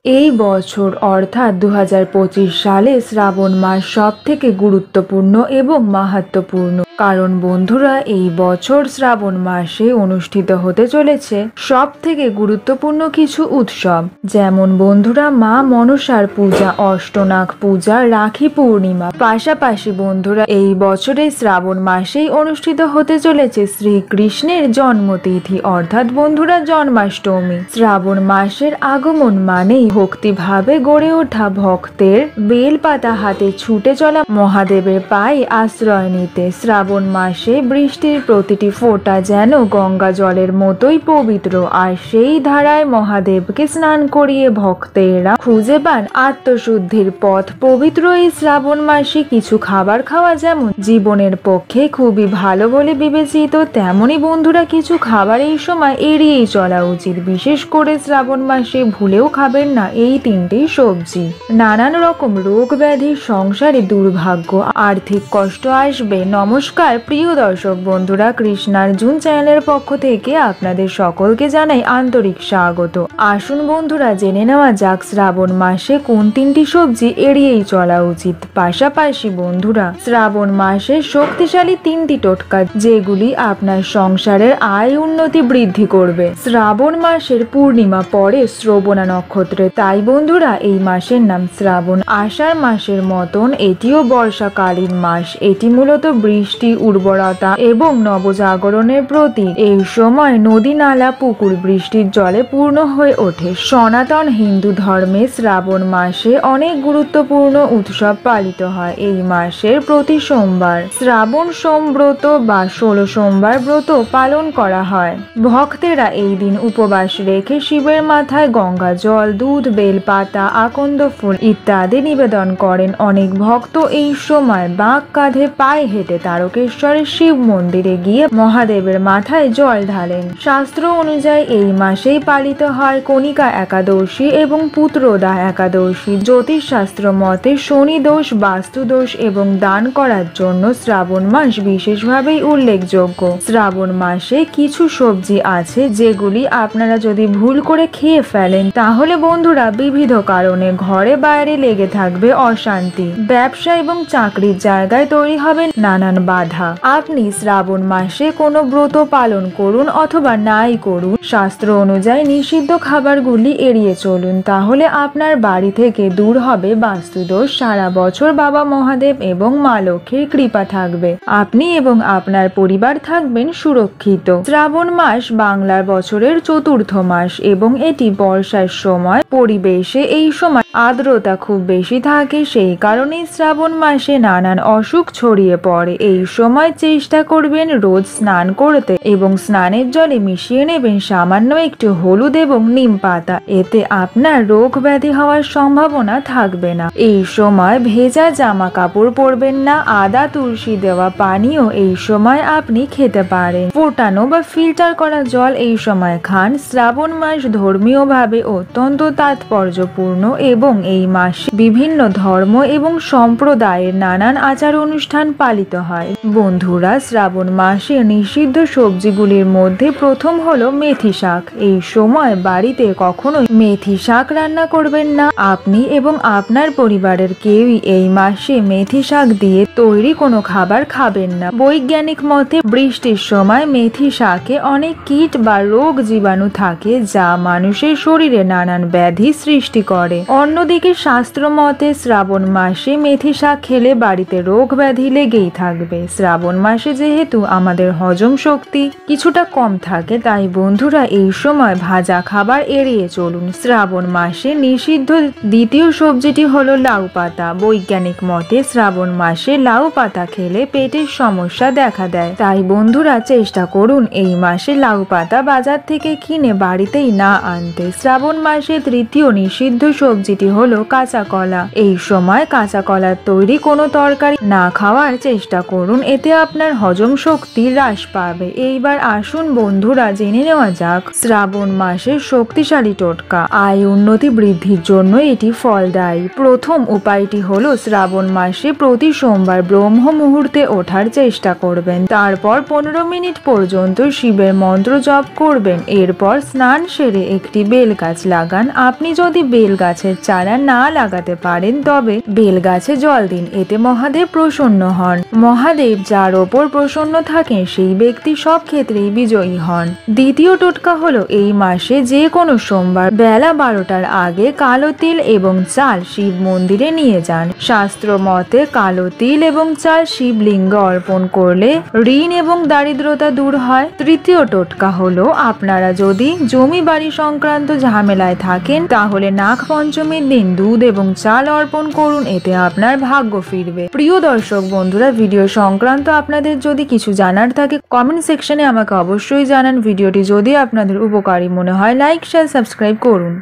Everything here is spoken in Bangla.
এই বছর অর্থাৎ ২০২৫ সালে শ্রাবণ মাস সবথেকে গুরুত্বপূর্ণ এবং মাহাত্ম্যপূর্ণ। কারণ বন্ধুরা, এই বছর শ্রাবণ মাসে অনুষ্ঠিত হতে চলেছে সবথেকে গুরুত্বপূর্ণ কিছু উৎসব, যেমন বন্ধুরা মা মনসার পূজা, অষ্টনাগ পূজা, রাখি পূর্ণিমা। পাশাপাশি বন্ধুরা এই বছরে শ্রাবণ মাসেই অনুষ্ঠিত হতে চলেছে শ্রীকৃষ্ণের জন্মতিথি অর্থাৎ বন্ধুরা জন্মাষ্টমী। শ্রাবণ মাসের আগমন মানেই ভক্তিভাবে গড়ে ওঠা ভক্তের বেলপাতা হাতে ছুটে চলা মহাদেবের পায়ে আশ্রয় নিতে। শ্রাবণ মাসে বৃষ্টির প্রতিটি ফোঁটা যেন গঙ্গা জলের মতোই পবিত্র, আর সেই ধারায় মহাদেবকে স্নান করিয়ে ভক্তেরা খুঁজে পান আত্মশুদ্ধির পথ। পবিত্র এই শ্রাবণ মাসে কিছু খাবার খাওয়া যেমন জীবনের পক্ষে খুবই ভালো বলে বিবেচিত, তেমনি বন্ধুরা কিছু খাবার এই সময় এড়িয়েই চলা উচিত। বিশেষ করে শ্রাবণ মাসে ভুলেও খাবেন না এই তিনটি সবজি। নানান রকম রোগ ব্যাধি, সংসারে দুর্ভাগ্য, আর্থিক কষ্ট আসবে। নমস্কার প্রিয় দর্শক বন্ধুরা, কৃষ্ণার্জুন চ্যানেলের পক্ষ থেকে আপনাদের সকলকে জানাই আন্তরিক স্বাগত। আসুন বন্ধুরা জেনে নেওয়া যাক শ্রাবণ মাসে কোন তিনটি সবজি এড়িয়েই চলা উচিত। পাশাপাশি বন্ধুরা শ্রাবণ মাসে শক্তিশালী তিনটি টোটকা যেগুলি আপনার সংসারের আয় উন্নতি বৃদ্ধি করবে। শ্রাবণ মাসের পূর্ণিমা পড়ে শ্রবণা নক্ষত্রে, তাই বন্ধুরা এই মাসের নাম শ্রাবণ। আষাঢ় মাসের মতন এটিও বর্ষাকালীন মাস। এটি মূলত বৃষ্টি, উর্বরতা এবং নবজাগরণের প্রতীক। এই সময় নদী, নালা, পুকুর বৃষ্টির জলে পূর্ণ হয়ে ওঠে। সনাতন হিন্দু ধর্মে শ্রাবণ মাসে অনেক গুরুত্বপূর্ণ উৎসব পালিত হয়। এই মাসের প্রতি সোমবার শ্রাবণ সোমব্রত বা 16 সোমবার ব্রত পালন করা হয়। ভক্তেরা এই দিন উপবাস রেখে শিবের মাথায় গঙ্গা জল, দুধ, বেলপাতা, আকন্দ ফুল ইত্যাদি নিবেদন করেন। অনেক ভক্ত এই সময় বাঁক কাঁধে পায়ে হেঁটে তারকেশ্বরের শিব মন্দিরে গিয়ে মহাদেবের মাথায় জল ঢালেন। শাস্ত্র অনুযায়ী এই মাসেই পালিত হয় কনিকা একাদশী এবং পুত্রদা একাদশী। জ্যোতিষ শাস্ত্র মতে শনি দোষ, বাস্তু দোষ এবং দান করার জন্য শ্রাবণ মাস বিশেষভাবেই উল্লেখযোগ্য। শ্রাবণ মাসে কিছু সবজি আছে যেগুলি আপনারা যদি ভুল করে খেয়ে ফেলেন তাহলে বন্ধুরা বিবিধ কারণে ঘরে বাইরে লেগে থাকবে অশান্তি, ব্যবসা এবং চাকরির জায়গায় তৈরি হবে নানান বাধা। আপনি শ্রাবণ মাসে কোনো ব্রত পালন করুন অথবা নাই করুন, শাস্ত্র অনুযায়ী নিষিদ্ধ খাবারগুলি এড়িয়ে চলুন, তাহলে আপনার বাড়ি থেকে দূর হবে বাস্তুদোষ। সারা বছর বাবা মহাদেব এবং মা লক্ষ্মীর কৃপা থাকবে। আপনি এবং আপনার পরিবার থাকবেন সুরক্ষিত। শ্রাবণ মাস বাংলার বছরের চতুর্থ মাস এবং এটি বর্ষার সময়। পরিবেশে এই সময় আর্দ্রতা খুব বেশি থাকে, সেই কারণেই শ্রাবণ মাসে নানান অসুখ ছড়িয়ে পড়ে। এই সময় চেষ্টা করবেন রোজ স্নান করতে এবং স্নানের জলে মিশিয়ে নেবেন সামান্য একটু হলুদ এবং নিম পাতা। এতে আপনার রোগ ব্যাধি হওয়ার সম্ভাবনা থাকবে না। এই সময় ভেজা জামা কাপড় পরবেন না। আদা, তুলসী দেওয়া পানীয় এই সময় আপনি খেতে পারেন। ফোটানো বা ফিল্টার করা জল এই সময় খান। শ্রাবণ মাস ধর্মীয়ভাবে অত্যন্ত তাৎপর্যপূর্ণ এবং এই মাসে বিভিন্ন ধর্ম এবং সম্প্রদায়ের নানান আচার অনুষ্ঠান পালিত হয়। বন্ধুরা শ্রাবণ মাসে নিষিদ্ধ সবজিগুলির মধ্যে প্রথম হলো মেথি শাক। এই সময় বাড়িতে কখনোই মেথি শাক রান্না করবেন না। আপনি এবং আপনার পরিবারের কেউই এই মাসে মেথি শাক দিয়ে তৈরি কোনো খাবার খাবেন না। বৈজ্ঞানিক মতে বৃষ্টির সময় মেথি শাকে অনেক কীট বা রোগ জীবাণু থাকে যা মানুষের শরীরে নানান ব্যাধি সৃষ্টি করে। অন্যদিকে শাস্ত্র মতে শ্রাবণ মাসে মেথি শাক খেলে বাড়িতে রোগ ব্যাধি লেগেই থাকবে। শ্রাবণ মাসে যেহেতু আমাদের হজম শক্তি কিছুটা কম থাকে, তাই বন্ধুরা এই সময় ভাজা খাবার এড়িয়ে চলুন। শ্রাবণ মাসে নিষিদ্ধ দ্বিতীয় সবজিটি হলো লাউ পাতা। বৈজ্ঞানিক মতে শ্রাবণ মাসে লাউ পাতা খেলে পেটের সমস্যা দেখা দেয়, তাই বন্ধুরা চেষ্টা করুন এই মাসে লাউ পাতা বাজার থেকে কিনে বাড়িতেই না আনতে। শ্রাবণ মাসে তৃতীয় নিষিদ্ধ সবজিটি হলো কাঁচা কলা। এই সময় কাঁচা কলার তৈরি কোনো তরকারি না খাওয়ার চেষ্টা করুন এতে আপনার হজম শক্তি হ্রাস পাবে। এইবার আসুন বন্ধুরা জেনে নেওয়া যাক শ্রাবণ মাসের শক্তিশালী টোটকা। আয় উন্নতি বৃদ্ধির জন্য এটি ফলদায়ী। প্রথম উপায়টি হলো শ্রাবণ মাসে প্রতি সোমবার ব্রহ্ম মুহূর্তে ওঠার চেষ্টা করবেন। তারপর 15 মিনিট পর্যন্ত শিবের মন্ত্র জপ করবেন। এরপর স্নান সেরে একটি বেল গাছ লাগান। আপনি যদি বেল গাছের চারা না লাগাতে পারেন তবে বেল গাছে জল দিন, এতে মহাদেব প্রসন্ন হন। মহাদেব যার ওপর প্রসন্ন থাকেন সেই ব্যক্তি সব ক্ষেত্রেই বিজয়ী হন। দ্বিতীয় টোটকা হলো এই মাসে যে কোনো সোমবার বেলা 12টার আগে কালো তিল এবং চাল শিব মন্দিরে নিয়ে যান। শাস্ত্র মতে কালো তিল এবং চাল শিবলিঙ্গ অর্পণ করলে ঋণ এবং দারিদ্রতা দূর হয়। তৃতীয় টোটকা হলো আপনারা যদি জমি বাড়ি সংক্রান্ত ঝামেলায় থাকেন তাহলে নাগ পঞ্চমীর দিন দুধ এবং চাল অর্পণ করুন, এতে আপনার ভাগ্য ফিরবে। প্রিয় দর্শক বন্ধুরা, ভিডিও সংক্রান্ত আপনাদের যদি কিছু জানার থাকে কমেন্ট সেকশনে আমাকে অবশ্যই জানান। ভিডিওটি যদি আপনাদের উপকারী মনে হয় লাইক শেয়ার সাবস্ক্রাইব করুন।